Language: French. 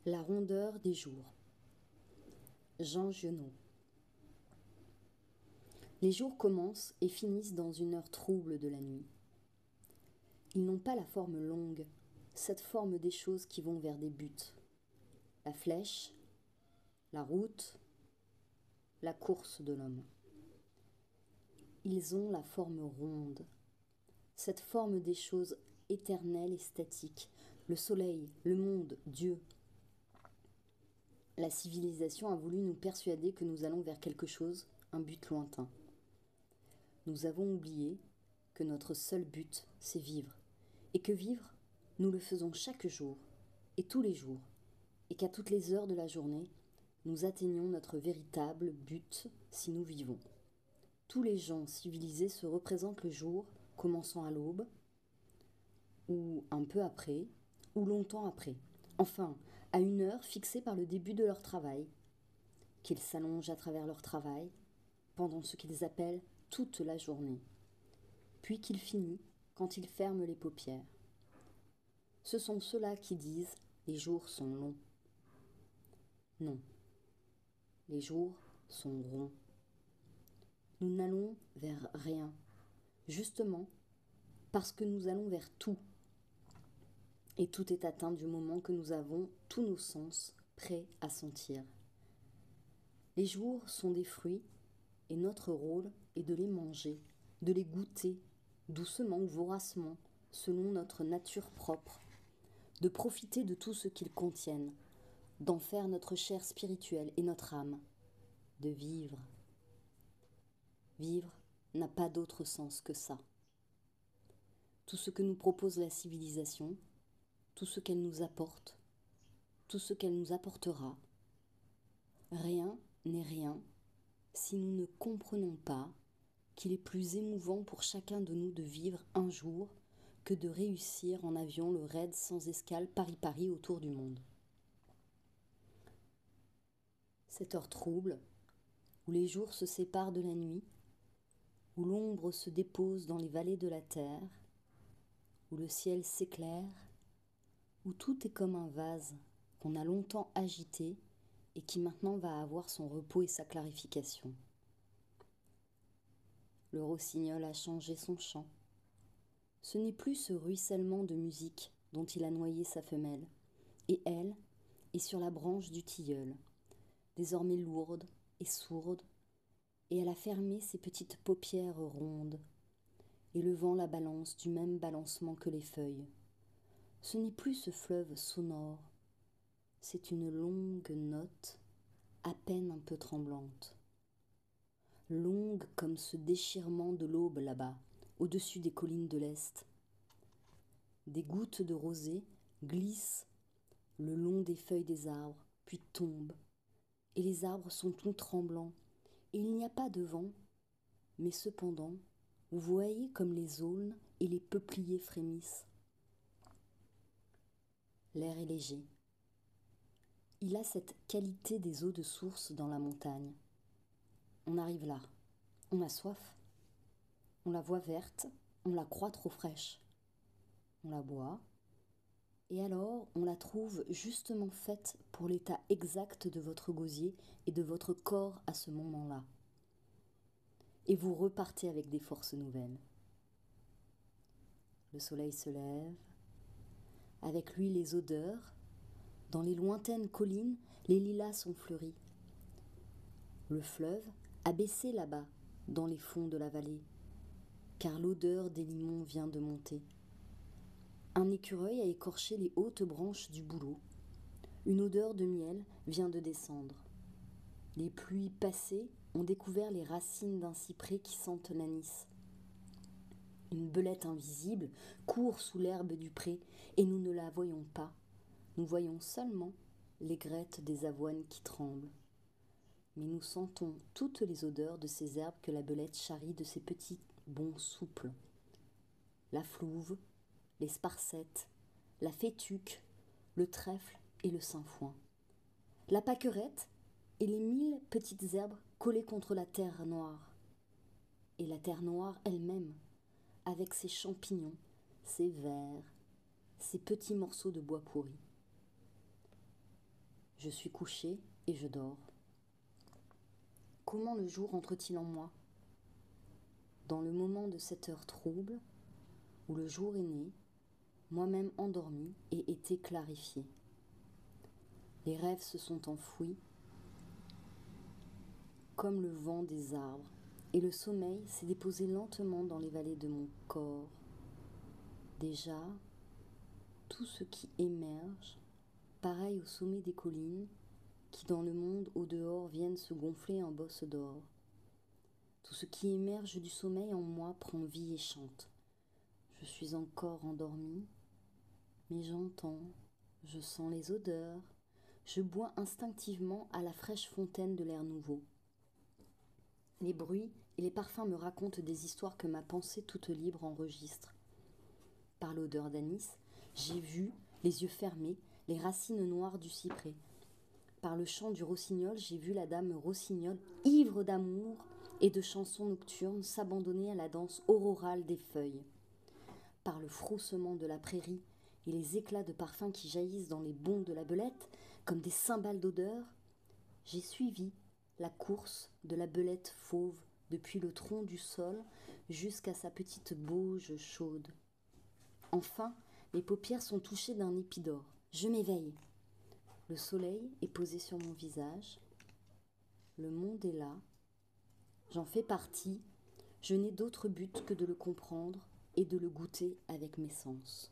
La rondeur des jours. Jean Giono. Les jours commencent et finissent dans une heure trouble de la nuit. Ils n'ont pas la forme longue, cette forme des choses qui vont vers des buts. La flèche, la route, la course de l'homme. Ils ont la forme ronde, cette forme des choses éternelles et statiques, le soleil, le monde, Dieu. La civilisation a voulu nous persuader que nous allons vers quelque chose, un but lointain. Nous avons oublié que notre seul but, c'est vivre, et que vivre, nous le faisons chaque jour, et tous les jours, et qu'à toutes les heures de la journée, nous atteignons notre véritable but si nous vivons. Tous les gens civilisés se représentent le jour, commençant à l'aube, ou un peu après, ou longtemps après. Enfin, à une heure fixée par le début de leur travail, qu'ils s'allongent à travers leur travail, pendant ce qu'ils appellent toute la journée, puis qu'il finit quand ils ferment les paupières. Ce sont ceux-là qui disent « les jours sont longs ». Non, les jours sont ronds. Nous n'allons vers rien, justement parce que nous allons vers tout. Et tout est atteint du moment que nous avons tous nos sens prêts à sentir. Les jours sont des fruits et notre rôle est de les manger, de les goûter, doucement ou voracement, selon notre nature propre, de profiter de tout ce qu'ils contiennent, d'en faire notre chair spirituelle et notre âme, de vivre. Vivre n'a pas d'autre sens que ça. Tout ce que nous propose la civilisation, tout ce qu'elle nous apporte, tout ce qu'elle nous apportera, rien n'est rien si nous ne comprenons pas qu'il est plus émouvant pour chacun de nous de vivre un jour que de réussir en avion le raid sans escale Paris-Paris autour du monde. Cette heure trouble, où les jours se séparent de la nuit, où l'ombre se dépose dans les vallées de la terre, où le ciel s'éclaire, où tout est comme un vase qu'on a longtemps agité et qui maintenant va avoir son repos et sa clarification. Le rossignol a changé son chant. Ce n'est plus ce ruissellement de musique dont il a noyé sa femelle, et elle est sur la branche du tilleul, désormais lourde et sourde, et elle a fermé ses petites paupières rondes, élevant la balance du même balancement que les feuilles. Ce n'est plus ce fleuve sonore, c'est une longue note, à peine un peu tremblante. Longue comme ce déchirement de l'aube là-bas, au-dessus des collines de l'Est. Des gouttes de rosée glissent le long des feuilles des arbres, puis tombent, et les arbres sont tout tremblants, et il n'y a pas de vent, mais cependant, vous voyez comme les aulnes et les peupliers frémissent. L'air est léger. Il a cette qualité des eaux de source dans la montagne. On arrive là, on a soif, on la voit verte, on la croit trop fraîche. On la boit, et alors on la trouve justement faite pour l'état exact de votre gosier et de votre corps à ce moment-là. Et vous repartez avec des forces nouvelles. Le soleil se lève, avec lui les odeurs. Dans les lointaines collines, les lilas sont fleuris. Le fleuve a baissé là-bas, dans les fonds de la vallée, car l'odeur des limons vient de monter. Un écureuil a écorché les hautes branches du bouleau. Une odeur de miel vient de descendre. Les pluies passées ont découvert les racines d'un cyprès qui sentent l'anis. Une belette invisible court sous l'herbe du pré et nous ne la voyons pas. Nous voyons seulement les grettes des avoines qui tremblent. Mais nous sentons toutes les odeurs de ces herbes que la belette charrie de ses petits bonds souples. La flouve, les sparcettes, la fétuque, le trèfle et le sainfoin. La pâquerette et les 1000 petites herbes collées contre la terre noire. Et la terre noire elle-même, avec ses champignons, ses vers, ses petits morceaux de bois pourri. Je suis couché et je dors. Comment le jour entre-t-il en moi? Dans le moment de cette heure trouble, où le jour est né, moi-même endormi et été clarifié. Les rêves se sont enfouis, comme le vent des arbres, et le sommeil s'est déposé lentement dans les vallées de mon corps. Déjà, tout ce qui émerge, pareil au sommet des collines, qui dans le monde au dehors viennent se gonfler en bosses d'or. Tout ce qui émerge du sommeil en moi prend vie et chante. Je suis encore endormi, mais j'entends, je sens les odeurs, je bois instinctivement à la fraîche fontaine de l'air nouveau. Les bruits et les parfums me racontent des histoires que ma pensée toute libre enregistre. Par l'odeur d'anis, j'ai vu, les yeux fermés, les racines noires du cyprès. Par le chant du rossignol, j'ai vu la dame rossignol, ivre d'amour et de chansons nocturnes, s'abandonner à la danse aurorale des feuilles. Par le froussement de la prairie et les éclats de parfum qui jaillissent dans les bonds de la belette, comme des cymbales d'odeur, j'ai suivi la course de la belette fauve depuis le tronc du sol jusqu'à sa petite bauge chaude. Enfin, les paupières sont touchées d'un épi d'or. Je m'éveille. Le soleil est posé sur mon visage. Le monde est là. J'en fais partie. Je n'ai d'autre but que de le comprendre et de le goûter avec mes sens.